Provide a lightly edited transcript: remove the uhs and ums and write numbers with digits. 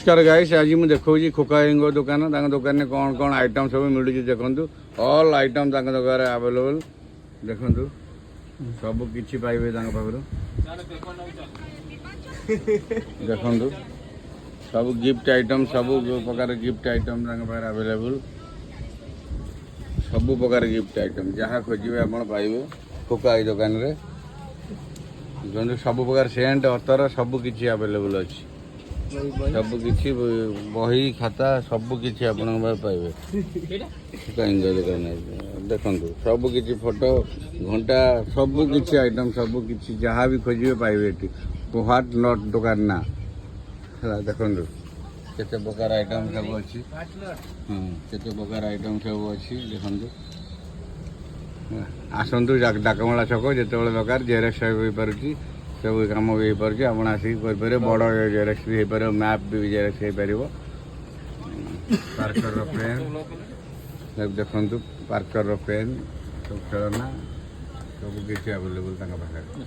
नमस्कार गाइस आज मुझे देखो खोकाईंग दुकान दुकान में कौन कौन आइटम सब मिलूँ देखु ऑल आइटम दुकान अवेलेबल देखु सब किसी पाइबे पाखु देखु सब गिफ्ट आइटम सब प्रकार गिफ्ट आइटम पाखे अवेलेबल सब प्रकार गिफ्ट आइटम जहाँ खोजे आप पाइबे खोकाई दुकान रे सब प्रकार सेंट अतर सब किसी अवेलेबल अच्छी सब किसी बही खाता सब किसी आप पाइबे दुकान देखु सब किसी फोटो घंटा सब किसी आइटम सब किसी जहाँ भी खोजे पाइबे ये ह्वाट नट दुकान ना देखु केते प्रकार आइटम सब अच्छी केते प्रकार आइटम सब अच्छी देखु आसतु डाकमला छक जिते दरकार जेरेक्स हो पारे सब कम भी हो पारे आप आसिक करेंगे बड़ जेरेक्स भी हो पार मैप भी जेरेक्स हो पार पार्कर पेन देखु पार्कर पेन सब खेलना सब किसी अवेलेबल पाखे।